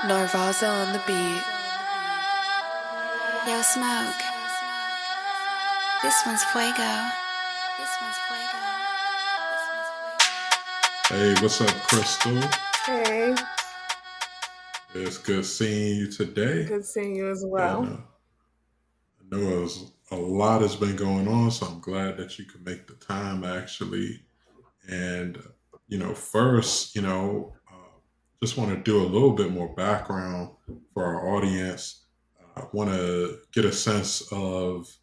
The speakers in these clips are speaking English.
Narvaza on the beat. Yo, Smoke. This one's Fuego. Hey, what's up, Krystal? Hey, It's good seeing you today. good seeing you as And well. I know a lot has been going on, so I'm glad that you could make the time actually. And, first, just want to do a little bit more background for our audience. I want to get a sense of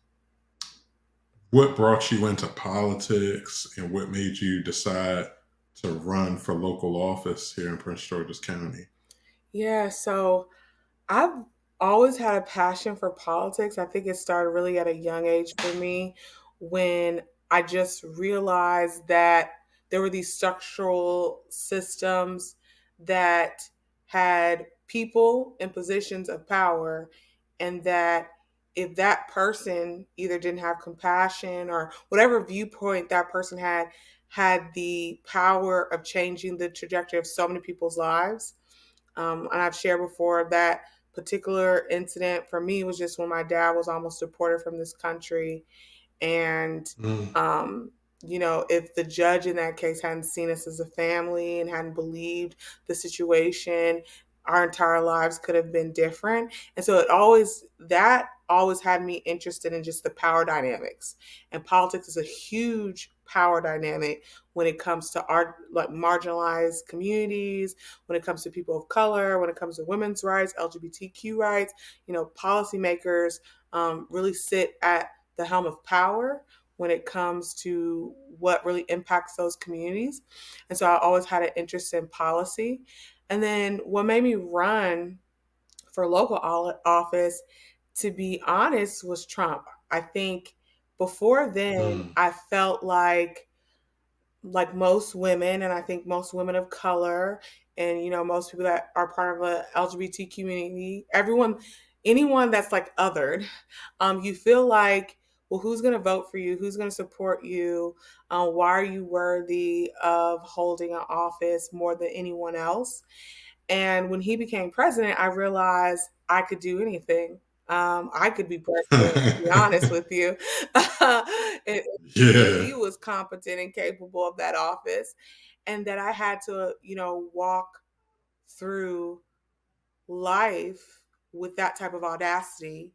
what brought you into politics and what made you decide to run for local office here in Prince George's County. Yeah, so I've always had a passion for politics. I think it started really at a young age for me when I just realized that there were these structural systems that had people in positions of power, and that if that person either didn't have compassion or whatever viewpoint that person had the power of changing the trajectory of so many people's lives. And I've shared before that particular incident for me was just when my dad was almost deported from this country. And, Mm. um, if the judge in that case hadn't seen us as a family and hadn't believed the situation, our entire lives could have been different. And so that always had me interested in just the power dynamics. And politics is a huge power dynamic when it comes to our like marginalized communities, when it comes to people of color, when it comes to women's rights, LGBTQ rights. Policymakers really sit at the helm of power when it comes to what really impacts those communities. And so I always had an interest in policy. And then what made me run for local office, to be honest, was Trump. I think before then, Mm. I felt like most women, and I think most women of color, and most people that are part of a LGBT community, anyone that's like othered, you feel like, well, who's going to vote for you? Who's going to support you? Why are you worthy of holding an office more than anyone else? And when he became president, I realized I could do anything. I could be president, to be honest with you, if Yeah. he was competent and capable of that office. And that I had to, walk through life with that type of audacity.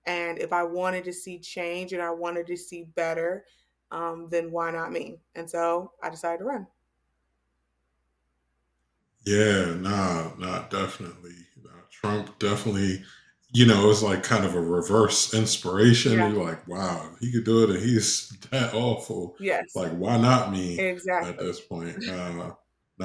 And if I wanted to see change and I wanted to see better, then why not me? And so I decided to run. Yeah, nah, definitely. Trump definitely, it's like kind of a reverse inspiration. Yeah. You're like, wow, if he could do it and he's that awful. Yes. Like, why not me at Exactly. this point? Now,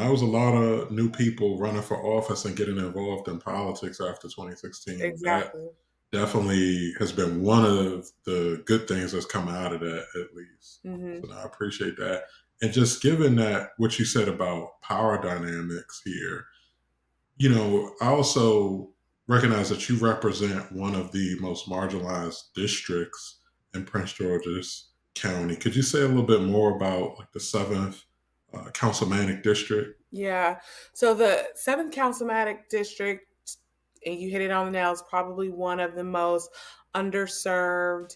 was a lot of new people running for office and getting involved in politics after 2016. That Exactly. definitely has been one of the good things that's come out of that, at least. Hmm. So I appreciate that. And just given that what you said about power dynamics here, I also recognize that you represent one of the most marginalized districts in Prince George's County. Could you say a little bit more about like the seventh councilmanic district? Yeah. So the seventh councilmatic district, and you hit it on the nail, is probably one of the most underserved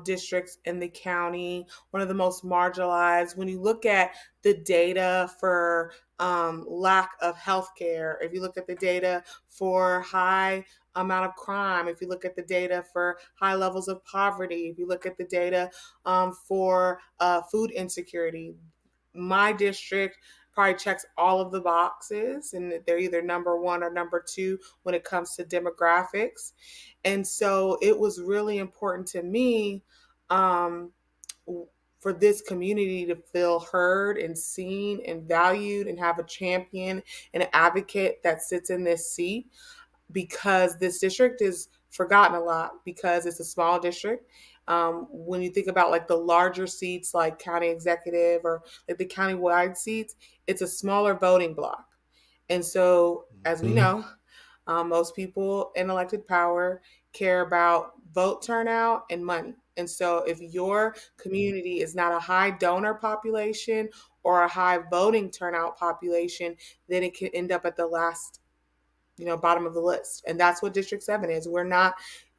districts in the county, one of the most marginalized. When you look at the data for lack of health care, if you look at the data for high amount of crime, if you look at the data for high levels of poverty, if you look at the data for food insecurity, my district probably checks all of the boxes, and they're either number one or number two when it comes to demographics. And so it was really important to me, um, for this community to feel heard and seen and valued and have a champion and an advocate that sits in this seat, because this district is forgotten a lot because it's a small district. When you think about like the larger seats, like county executive or like the county-wide seats, it's a smaller voting block. And so, as we Hmm. know, most people in elected power care about vote turnout and money. And so, if your community is not a high donor population or a high voting turnout population, then it can end up at the last bottom of the list. And that's what District 7 is.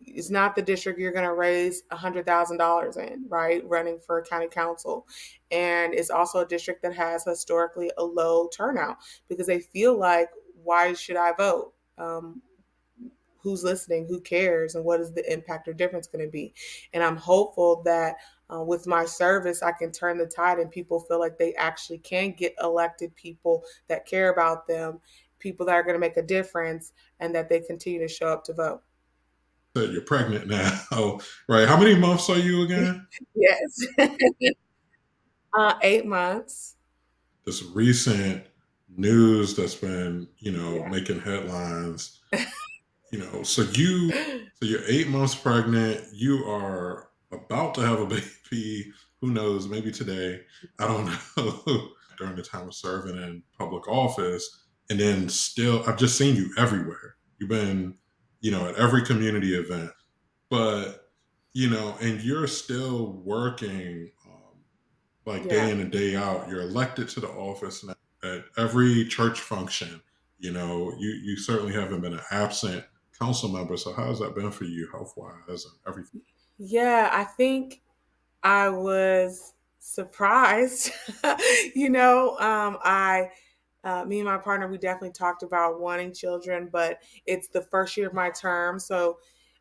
It's not the district you're going to raise $100,000 in, right? Running for county council. And it's also a district that has historically a low turnout because they feel like, why should I vote? Who's listening? Who cares? And what is the impact or difference going to be? And I'm hopeful that with my service, I can turn the tide and people feel like they actually can get elected people that care about them, people that are going to make a difference, and that they continue to show up to vote. So you're pregnant now, right? How many months are you again? Yes. 8 months. This recent news that's been, Yeah. making headlines. So you're 8 months pregnant. You are about to have a baby. Who knows? Maybe today. I don't know. During the time of serving in public office, and then still, I've just seen you everywhere. You've been, at every community event, but and you're still working like day Yeah. in and day out. You're elected to the office now at every church function. You certainly haven't been an absent council member. So how's that been for you, health wise and everything? Yeah, I think I was surprised. I me and my partner, we definitely talked about wanting children, but it's the first year of my term. So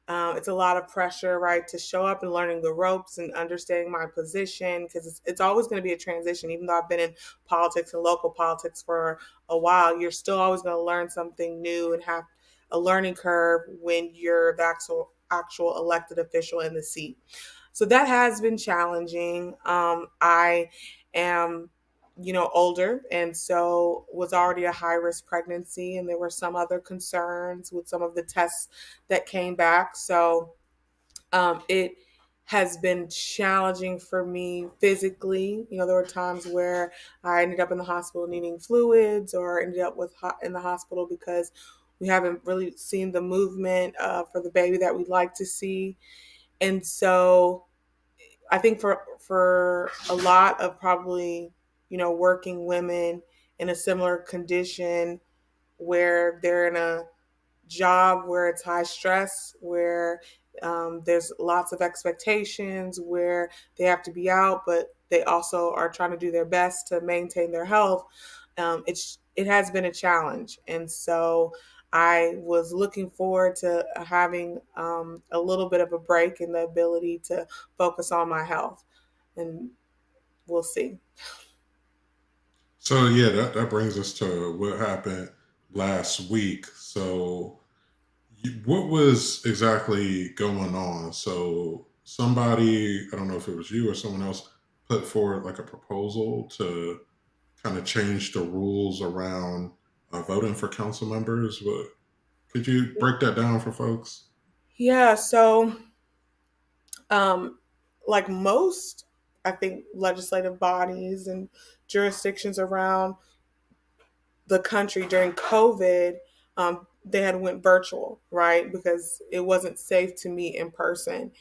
it's a lot of pressure, right, to show up and learning the ropes and understanding my position because it's always going to be a transition. Even though I've been in politics and local politics for a while, you're still always going to learn something new and have a learning curve when you're the actual elected official in the seat. So that has been challenging. I am, older, and so was already a high risk pregnancy, and there were some other concerns with some of the tests that came back. So it has been challenging for me physically. There were times where I ended up in the hospital needing fluids, or ended up in the hospital because we haven't really seen the movement for the baby that we'd like to see. And so I think for a lot of probably working women in a similar condition where they're in a job where it's high stress, where there's lots of expectations, where they have to be out, but they also are trying to do their best to maintain their health. It has been a challenge, and so I was looking forward to having a little bit of a break and the ability to focus on my health, and we'll see. So yeah, that brings us to what happened last week. So what was exactly going on? So somebody, I don't know if it was you or someone else, put forward like a proposal to kind of change the rules around voting for council members. Could you break that down for folks? Yeah, so um, like most, I think, legislative bodies and jurisdictions around the country during COVID, they had went virtual, right? Because it wasn't safe to meet in person.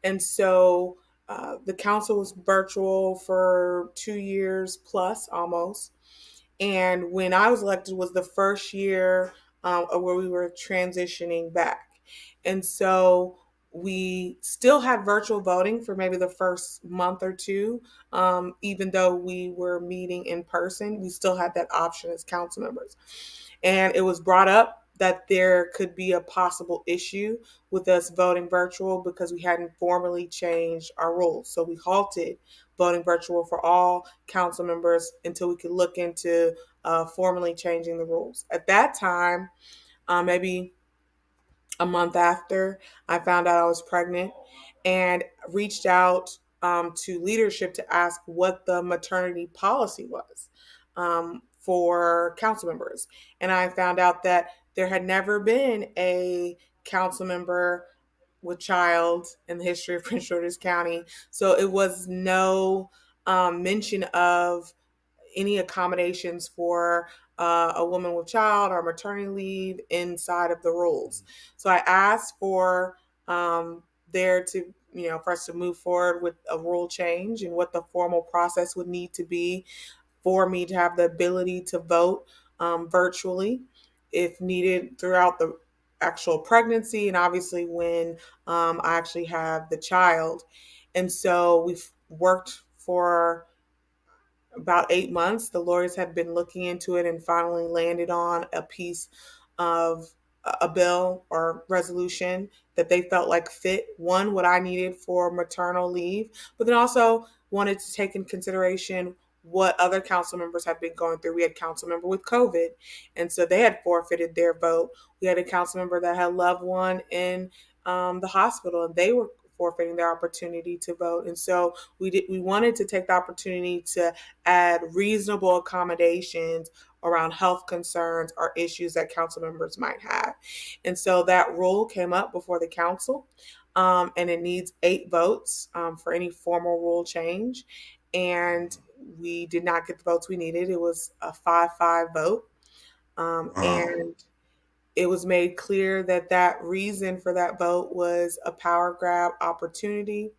And so the council was virtual for 2 years plus almost. And when I was elected was the first year where we were transitioning back. And so we still had virtual voting for maybe the first month or two. Even though we were meeting in person, we still had that option as council members. And it was brought up that there could be a possible issue with us voting virtual because we hadn't formally changed our rules. So we halted voting virtual for all council members until we could look into formally changing the rules. At that time, maybe a month after, I found out I was pregnant and reached out to leadership to ask what the maternity policy was for council members. And I found out that there had never been a council member with child in the history of Prince George's County. So it was no mention of any accommodations for a woman with child or maternity leave inside of the rules. So I asked for there to, for us to move forward with a rule change and what the formal process would need to be for me to have the ability to vote virtually. if needed throughout the actual pregnancy, and obviously when I actually have the child. And so we've worked for about 8 months. The lawyers had been looking into it and finally landed on a piece of a bill or resolution that they felt like fit one, what I needed for maternal leave, but then also wanted to take in consideration what other council members have been going through. We had a council member with COVID, and so they had forfeited their vote. We had a council member that had a loved one in the hospital, and they were forfeiting their opportunity to vote. And so we wanted to take the opportunity to add reasonable accommodations around health concerns or issues that council members might have. And so that rule came up before the council, and it needs 8 votes for any formal rule change. And we did not get the votes we needed. It was a 5-5 vote. Wow. And it was made clear that that reason for that vote was a power grab opportunity,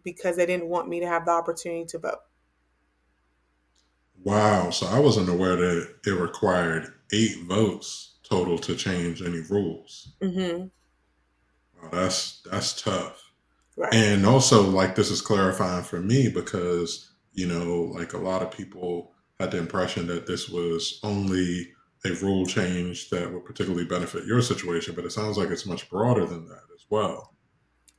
because they didn't want me to have the opportunity to vote. Wow. So I wasn't aware that it required 8 votes total to change any rules. Mm-hmm. Wow, that's tough. Right. And also, like, this is clarifying for me because, like, a lot of people had the impression that this was only a rule change that would particularly benefit your situation, but it sounds like it's much broader than that as well.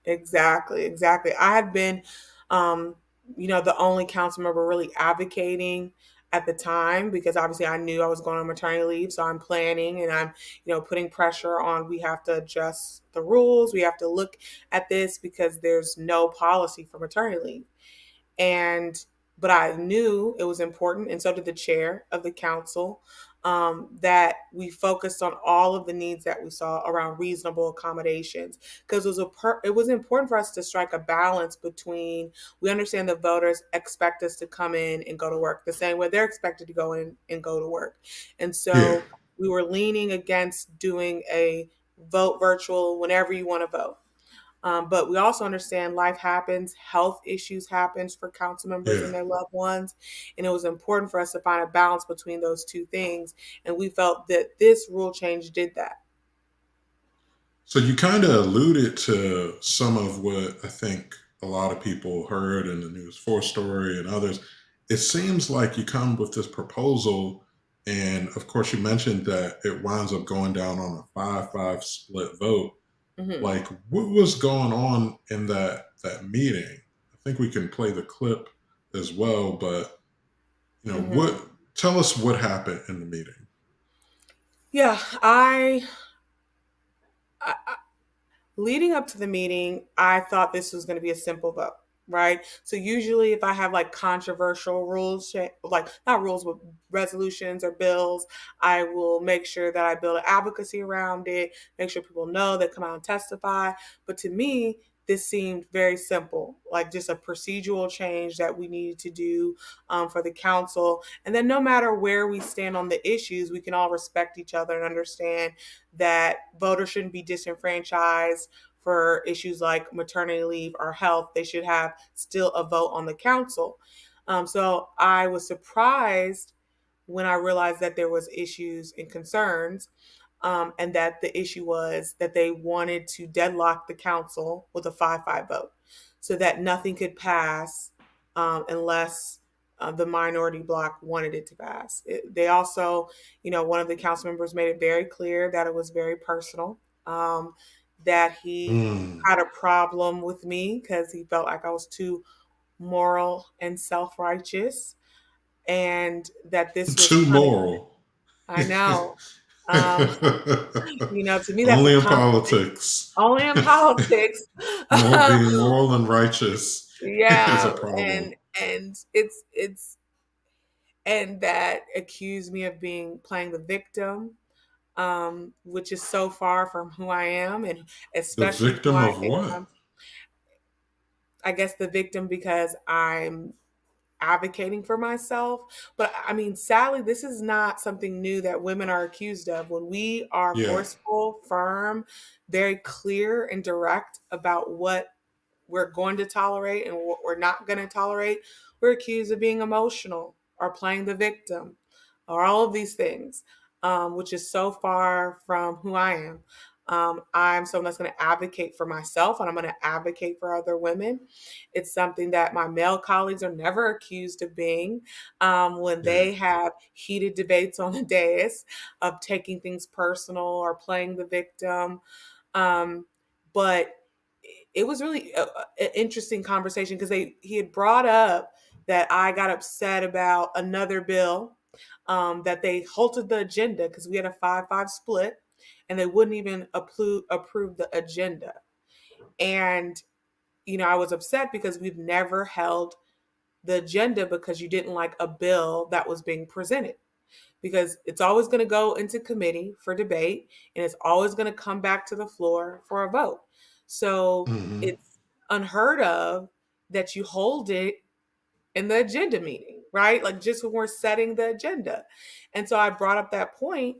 Exactly, exactly. I had been, um, the only council member really advocating at the time, because obviously I knew I was going on maternity leave. So I'm planning and I'm, putting pressure on, we have to adjust the rules. We have to look at this because there's no policy for maternity leave. And but I knew it was important, and so did the chair of the council, that we focused on all of the needs that we saw around reasonable accommodations, because it was important for us to strike a balance between, we understand the voters expect us to come in and go to work the same way they're expected to go in and go to work, and Yeah. so we were leaning against doing a vote virtual whenever you want to vote. But we also understand life happens, health issues happens for council members Yeah. and their loved ones, and it was important for us to find a balance between those two things. And we felt that this rule change did that. So you kind of alluded to some of what I think a lot of people heard in the News 4 story and others. It seems like you come with this proposal, and of course, you mentioned that it winds up going down on a 5-5 split vote. Hmm. Like, what was going on in that meeting? I think we can play the clip as well, but Hmm. what? Tell us what happened in the meeting. Yeah, I leading up to the meeting, I thought this was going to be a simple vote, right? So usually, if I have like controversial rules, like not rules, but resolutions or bills, I will make sure that I build an advocacy around it, make sure people know that come out and testify. But to me, this seemed very simple, like just a procedural change that we needed to do, for the council. And then no matter where we stand on the issues, we can all respect each other and understand that voters shouldn't be disenfranchised for issues like maternity leave or health. They should have still a vote on the council. So I was surprised when I realized that there was issues and concerns, and that the issue was that they wanted to deadlock the council with a 5-5 vote, so that nothing could pass, unless the minority bloc wanted it to pass. They also, one of the council members made it very clear that it was very personal, that he Mm. had a problem with me because he felt like I was too moral and self righteous, and that this was Too punishment. moral. I know. Um, to me, that's a Only in compliment. politics. Only in politics. More being moral and righteous is a Yeah, problem. and it's and that accused me of being playing the victim, which is so far from who I am, and The especially who victim I of what? am. I guess the victim because I'm advocating for myself. But I mean, sadly, this is not something new that women are accused of. When we are Yeah. forceful, firm, very clear and direct about what we're going to tolerate and what we're not going to tolerate, we're accused of being emotional or playing the victim or all of these things. which is so far from who I am. I'm someone that's going to advocate for myself and I'm going to advocate for other women. It's something that my male colleagues are never accused of being when Yeah. they have heated debates on the dais of taking things personal or playing the victim. Um, but it was really an interesting conversation because he had brought up that I got upset about another bill, that they halted the agenda because we had a 5-5 split and they wouldn't even approve the agenda. And, I was upset because we've never held the agenda because you didn't like a bill that was being presented, because it's always going to go into committee for debate and it's always going to come back to the floor for a vote. So Hmm. it's unheard of that you hold it in the agenda meeting, right? Like just when we're setting the agenda. And so I brought up that point,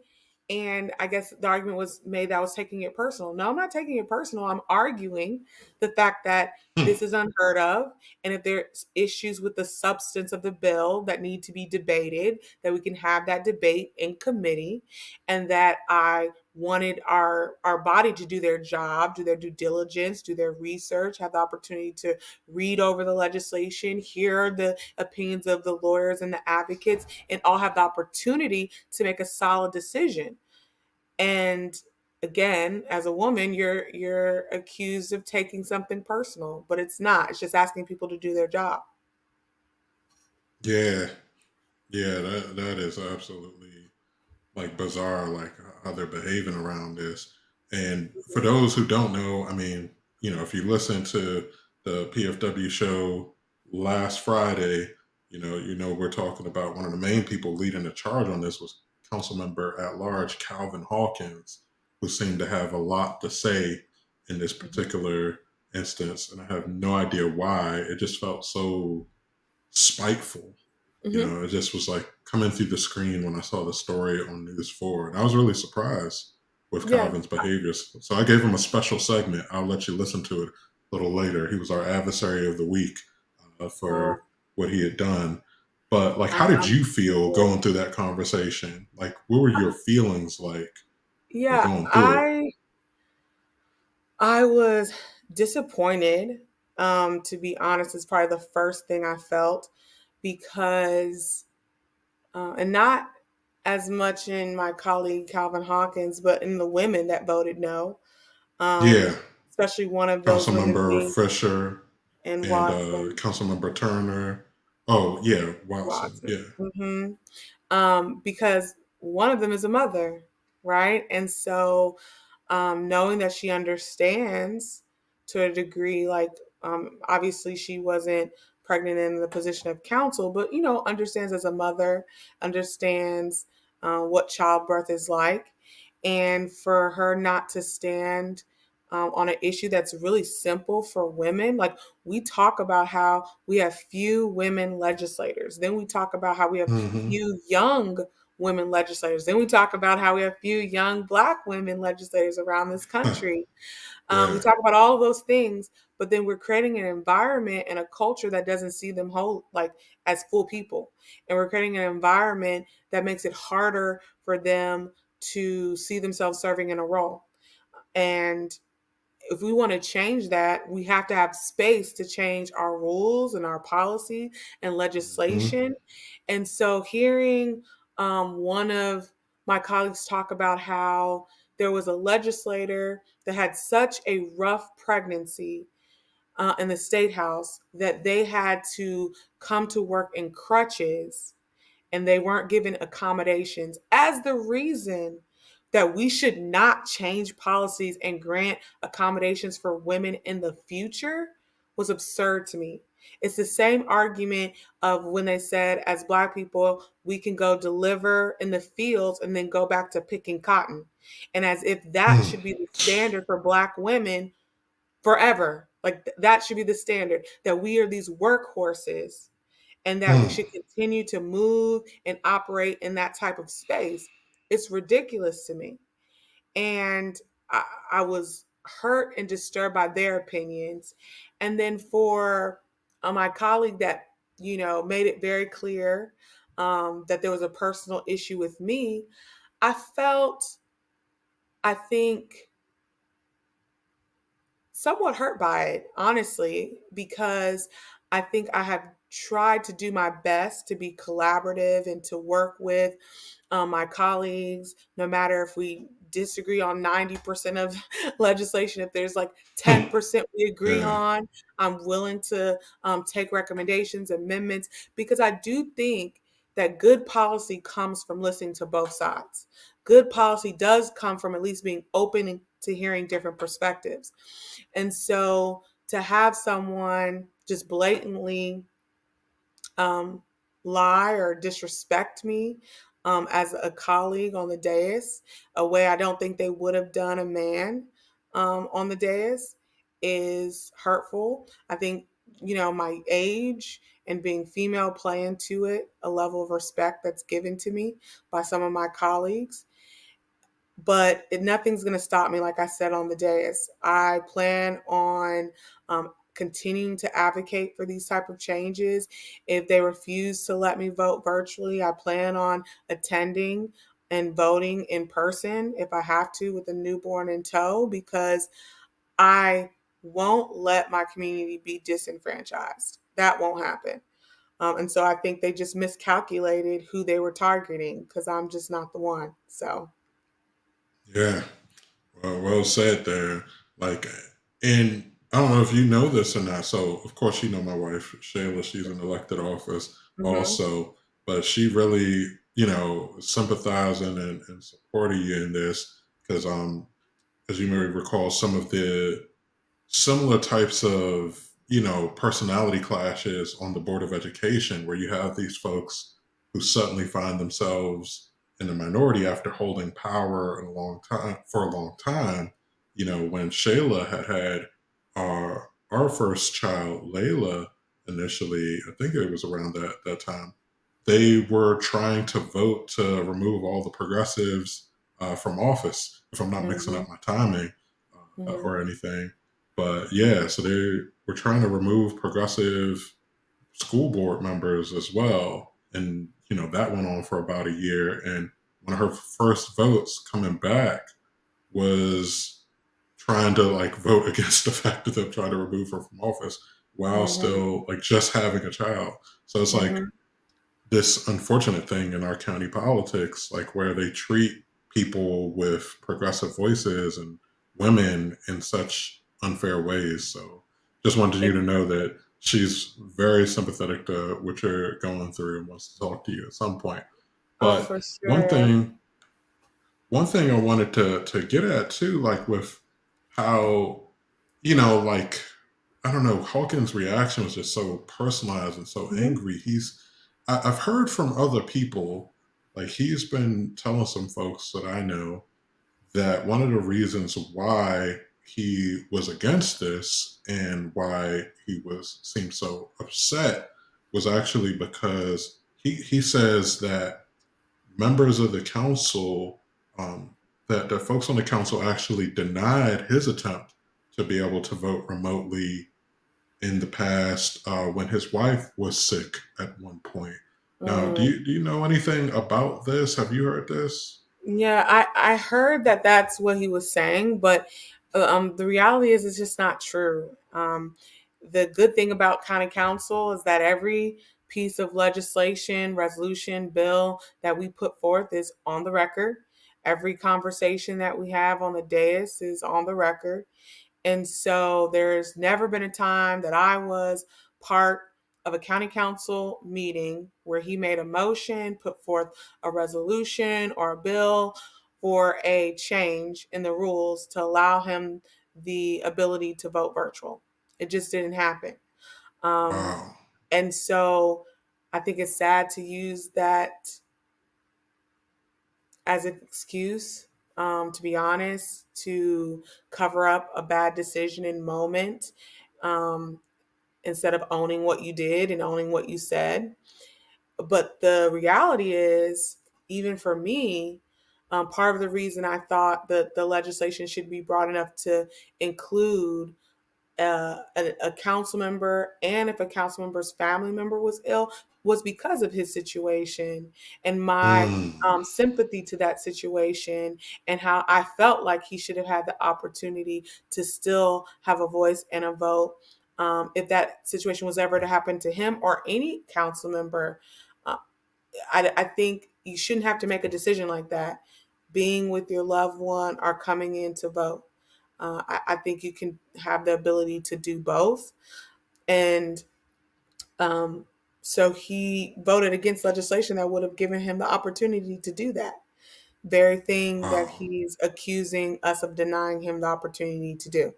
and I guess the argument was made that I was taking it personal. No, I'm not taking it personal. I'm arguing the fact that Hmm. this is unheard of. And if there's issues with the substance of the bill that need to be debated, that we can have that debate in committee, and that I wanted our body to do their job, do their due diligence, do their research, have the opportunity to read over the legislation, hear the opinions of the lawyers and the advocates, and all have the opportunity to make a solid decision. And again, as a woman, you're accused of taking something personal, but it's not. It's just asking people to do their job. Yeah. Yeah. That is absolutely like bizarre, like how they're behaving around this. And for those who don't know, I mean, if you listen to the PFW show last Friday, we're talking about one of the main people leading the charge on this was council member at large Calvin Hawkins, who seemed to have a lot to say in this Mhm. particular instance. And I have no idea why. It just felt so spiteful. Hmm. It just was like coming through the screen when I saw the story on News 4. And I was really surprised with Yeah. Calvin's behaviors. So I gave him a special segment. I'll let you listen to it a little later. He was our adversary of the week Uh, for what he had done. But like, how did I'm you feel going through that conversation? Like, what were your feelings like yeah, going through it? I was disappointed. To be honest, is probably the first thing I felt, because and not as much in my colleague Calvin Hawkins, but in the women that voted no. Yeah, Um, Especially one of those women Councilmember being Fisher in and Watson. Councilmember Turner. Oh yeah, Watson. Watson. Yeah. Because one of them is a mother, right? And so, knowing that she understands to a degree, like, obviously she wasn't pregnant in the position of counsel, but, understands as a mother, understands what childbirth is like. And for her not to stand on an issue that's really simple for women, like, we talk about how we have few women legislators. Then we talk about how we have Hmm. few young women legislators. Then we talk about how we have few young Black women legislators around this country. We Yeah. talk about all of those things, but then we're creating an environment and a culture that doesn't see them whole, like, as full people. And we're creating an environment that makes it harder for them to see themselves serving in a role. And if we want to change that, we have to have space to change our rules and our policy and Hmm. legislation. And so, hearing one of my colleagues talk about how there was a legislator that had such a rough pregnancy in the state house that they had to come to work in crutches and they weren't given accommodations as the reason that we should not change policies and grant accommodations for women in the future was absurd to me. It's the same argument of when they said, as Black people, we can go deliver in the fields and then go back to picking cotton. And as if that Mm, should be the standard for Black women forever. Like, that should be the standard, that we are these workhorses and that we mm, should continue to move and operate in that type of space. It's ridiculous to me. And I was hurt and disturbed by their opinions. And then for my colleague that, made it very clear that there was a personal issue with me, I felt, I think, somewhat hurt by it, honestly, because I think I have tried to do my best to be collaborative and to work with my colleagues, no matter if we disagree on 90% of legislation, if there's like 10% we agree Yeah. on, I'm willing to take recommendations, amendments, because I do think that good policy comes from listening to both sides. Good policy does come from at least being open to hearing different perspectives. And so to have someone just blatantly um, lie or disrespect me as a colleague on the dais, a way I don't think they would have done a man on the dais, is hurtful. I think, my age and being female play into it, a level of respect that's given to me by some of my colleagues, but nothing's going to stop me. Like I said on the dais, I plan on continuing to advocate for these type of changes. If they refuse to let me vote virtually, I plan on attending and voting in person if I have to, with a newborn in tow, because I won't let my community be disenfranchised. That won't happen. And so I think they just miscalculated who they were targeting, because I'm just not the one. So. Yeah. Well said there. Like, and I don't know if you know this or not. So, of course, you know my wife, Shayla, she's in elected office Mhm. also, but she really, sympathizing and supporting you in this because, as you may recall, some of the similar types of personality clashes on the board of education where you have these folks who suddenly find themselves in the minority after holding power in a long time for a long time. When Shayla had our first child, Layla, initially, I think it was around that time, they were trying to vote to remove all the progressives from office, if I'm not mixing Mhm. up my timing Mhm. or anything. But yeah, so they were trying to remove progressive school board members as well. And, that went on for about a year. And one of her first votes coming back was trying to like vote against the fact that they're trying to remove her from office while Mhm. still like just having a child. So it's like Mhm. this unfortunate thing in our county politics, like where they treat people with progressive voices and women in such unfair ways. So just wanted you It, to know that she's very sympathetic to what you're going through and wants to talk to you at some point. oh, But for one sure. thing, one thing I wanted to get at too, like with how, like I don't know, Hawkins' reaction was just so personalized and so Mhm. angry. I've heard from other people, like he's been telling some folks that I know that one of the reasons why he was against this and why he was seemed so upset was actually because he says that members of the council, that the folks on the council actually denied his attempt to be able to vote remotely in the past when his wife was sick at one point. Now, do Mm. you know anything about this? Have you heard this? Yeah, I heard that that's what he was saying, but the reality is it's just not true. The good thing about county council is that every piece of legislation, resolution, bill that we put forth is on the record. Every conversation that we have on the dais is on the record. And so there's never been a time that I was part of a county council meeting where he made a motion, put forth a resolution or a bill for a change in the rules to allow him the ability to vote virtual. It just didn't happen. Um, Wow. and so I think it's sad to use that as an excuse, to be honest, to cover up a bad decision in moment, um, instead of owning what you did and owning what you said. But the reality is, even for me, part of the reason I thought that the legislation should be broad enough to include a council member, and if a council member's family member was ill, was because of his situation and my Mm. sympathy to that situation, and how I felt like he should have had the opportunity to still have a voice and a vote. If that situation was ever to happen to him or any council member, uh, I think you shouldn't have to make a decision like that. Being with your loved one or coming in to vote. I think you can have the ability to do both. And um, so he voted against legislation that would have given him the opportunity to do that very thing that Wow. he's accusing us of denying him the opportunity to do.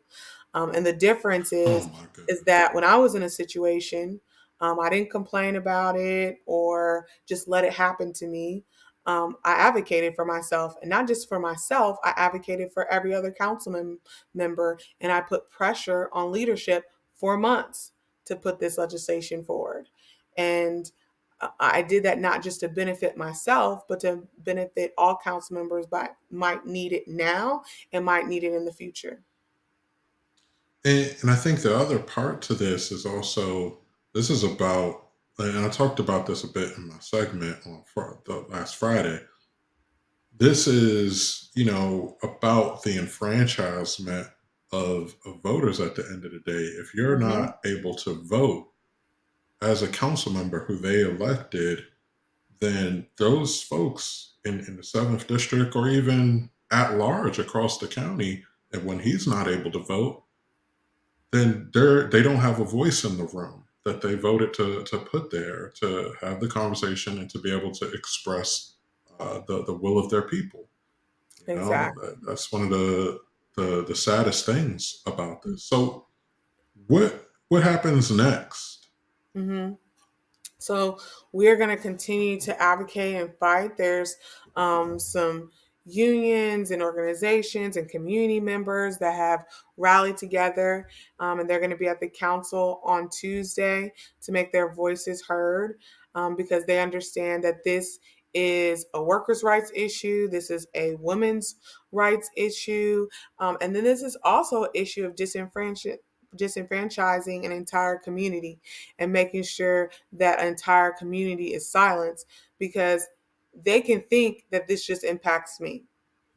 And the difference Oh my is goodness. that when I was in a situation, I didn't complain about it or just let it happen to me. I advocated for myself, and not just for myself. I advocated for every other councilman member, and I put pressure on leadership for months to put this legislation forward. And I did that not just to benefit myself, but to benefit all council members, but might need it now and might need it in the future. And I think the other part to this is also this is about, and I talked about this a bit in my segment on the last Friday. This is, about the enfranchisement of voters at the end of the day. If you're Hmm. not able to vote as a council member who they elected, then those folks in the seventh district or even at large across the county, and when he's not able to vote, then they don't have a voice in the room that they voted to put there to have the conversation and to be able to express the will of their people. Exactly. That's one of the saddest things about this. So what happens next? Hmm. So we're going to continue to advocate and fight. There's some unions and organizations and community members that have rallied together, and they're going to be at the council on Tuesday to make their voices heard, because they understand that this is a workers' rights issue. This is a women's rights issue. And then this is also an issue of disenfranchising an entire community and making sure that entire community is silenced, because they can think that this just impacts me,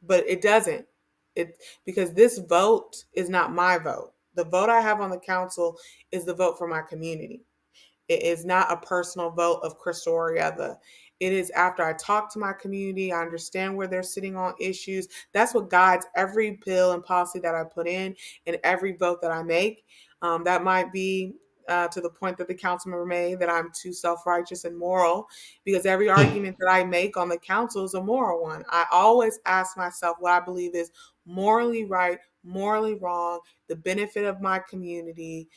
but it doesn't. It Because this vote is not my vote. The vote I have on the council is the vote for my community. It is not a personal vote of Krystal Oriadha. It is after I talk to my community, I understand where they're sitting on issues. That's what guides every bill and policy that I put in and every vote that I make. That might be to the point that the council member made, that I'm too self righteous and moral, because every Hmm. argument that I make on the council is a moral one. I always ask myself what I believe is morally right, morally wrong, the benefit of my community.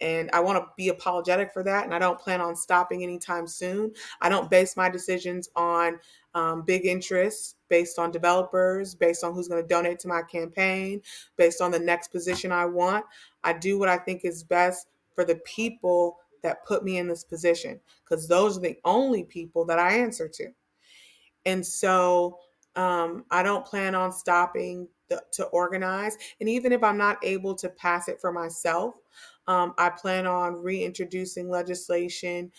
And I want to be apologetic for that. And I don't plan on stopping anytime soon. I don't base my decisions on big interests, based on developers, based on who's going to donate to my campaign, based on the next position I want. I do what I think is best for the people that put me in this position, because those are the only people that I answer to. And so I don't plan on stopping to organize. And even if I'm not able to pass it for myself, I plan on reintroducing legislation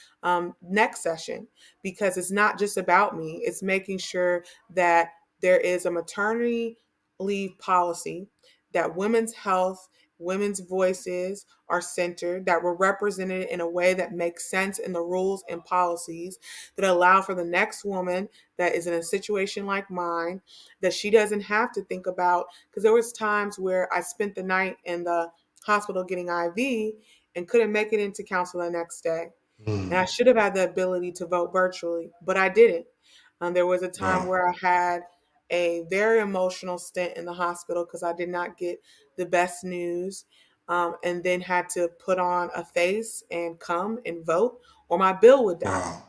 next session, because it's not just about me. It's making sure that there is a maternity leave policy, that women's health, women's voices are centered, that we're represented in a way that makes sense in the rules and policies that allow for the next woman that is in a situation like mine, that she doesn't have to think about. Because there was times where I spent the night in the hospital getting IV and couldn't make it into council the next day. And I Mm. should have had the ability to vote virtually, but I didn't. There was a time Wow. where I had a very emotional stint in the hospital because I did not get the best news, and then had to put on a face and come and vote, or my bill would die.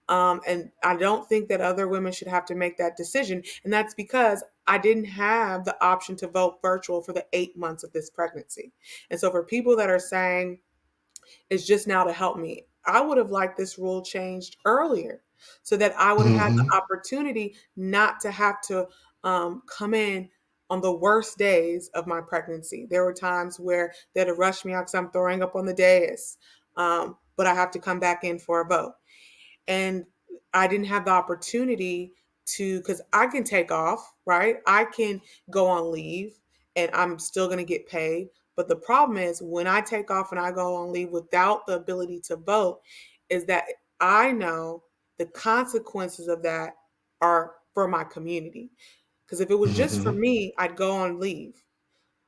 Wow. And I don't think that other women should have to make that decision. And that's because I didn't have the option to vote virtual for the 8 months of this pregnancy. And so, for people that are saying it's just now to help me, I would have liked this rule changed earlier, so that I would have had Hmm. the opportunity not to have to come in on the worst days of my pregnancy. There were times where they had to rush me out because I'm throwing up on the dais, but I have to come back in for a vote. And I didn't have the opportunity to, because I can take off, right? I can go on leave and I'm still going to get paid. But the problem is when I take off and I go on leave without the ability to vote, is that I know the consequences of that are for my community. Because if it was just for Hmm. me, I'd go on leave.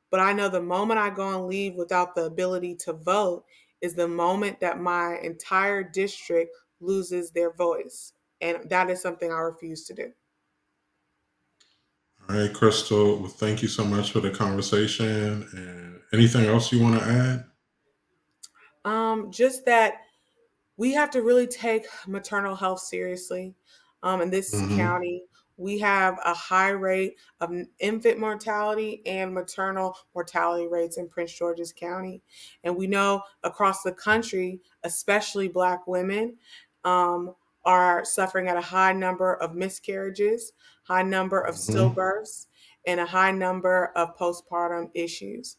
But I know the moment I go on leave without the ability to vote is the moment that my entire district loses their voice. And that is something I refuse to do. All right, Crystal. Well, thank you so much for the conversation. And anything else you want to add? Just that we have to really take maternal health seriously. In this Hmm. county, we have a high rate of infant mortality and maternal mortality rates in Prince George's County. And we know across the country, especially Black women, um, are suffering at a high number of miscarriages, high number of Hmm. stillbirths, and a high number of postpartum issues.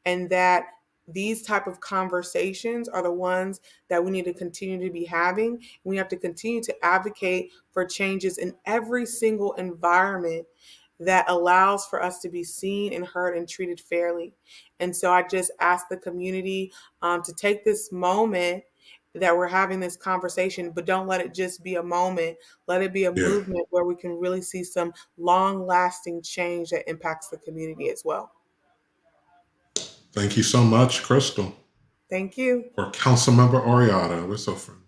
And that these type of conversations are the ones that we need to continue to be having. We have to continue to advocate for changes in every single environment that allows for us to be seen and heard and treated fairly. And so I just ask the community to take this moment that we're having this conversation, but don't let it just be a moment. Let it be a Yeah. movement where we can really see some long lasting change that impacts the community as well. Thank you so much, Crystal. Thank you. Or Councilmember Oriadha. We're so friendly.